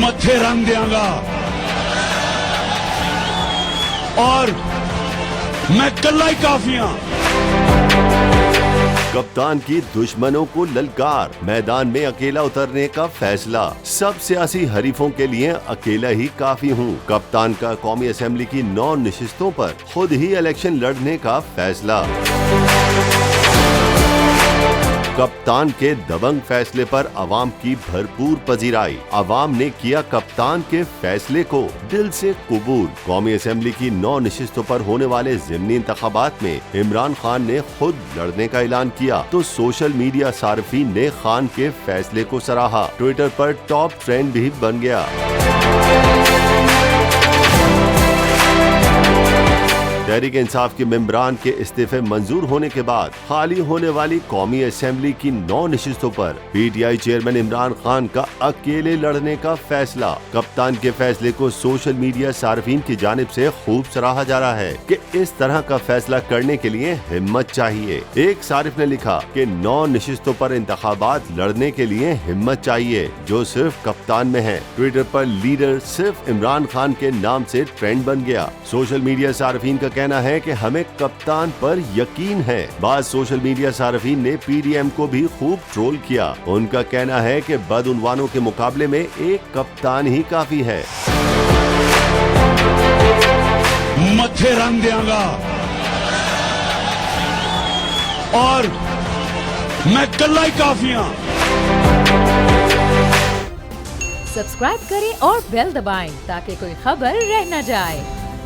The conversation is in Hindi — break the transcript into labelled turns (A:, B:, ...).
A: मथे रंग देंगा और मैं कल्ला ही काफी हूं।
B: कप्तान की दुश्मनों को ललकार, मैदान में अकेला उतरने का फैसला। सब सियासी हरीफों के लिए अकेला ही काफी हूं। कप्तान का कौमी असेंबली की 9 नशिस्तों पर खुद ही इलेक्शन लड़ने का फैसला। कप्तान के दबंग फैसले पर अवाम की भरपूर पजीराई। अवाम ने किया कप्तान के फैसले को दिल से कबूल। कौमी असेंबली की 9 नशिस्तों पर होने वाले ज़िमनी इंतखाबात में इमरान खान ने खुद लड़ने का ऐलान किया तो सोशल मीडिया सार्फिन ने खान के फैसले को सराहा। ट्विटर पर टॉप ट्रेंड भी बन गया। तहरीक इंसाफ के मेंबरान के इस्तीफे मंजूर होने के बाद खाली होने वाली कौमी असेंबली की 9 नशिस्तों पर पीटीआई चेयरमैन इमरान खान का अकेले लड़ने का फैसला। कप्तान के फैसले को सोशल मीडिया सार्फिन की जानिब से खूब सराहा जा रहा है कि इस तरह का फैसला करने के लिए हिम्मत चाहिए। एक सारिफ ने लिखा कि 9 नशिस्तों पर इंतखाबात लड़ने के लिए हिम्मत चाहिए जो सिर्फ कप्तान में है। ट्विटर पर लीडर सिर्फ इमरान खान के नाम से ट्रेंड बन गया। सोशल मीडिया सार्फिन का कहना है कि हमें कप्तान पर यकीन है। बाद सोशल मीडिया सार्फिन ने पीडीएम को भी खूब ट्रोल किया। उनका कहना है कि बदउनवानों के मुकाबले में एक कप्तान ही काफी है।
A: मथे रंग देंगा और मैं कल्ला ही काफी हूं।
C: सब्सक्राइब करें और बेल दबाएं ताकि कोई खबर रह न जाए।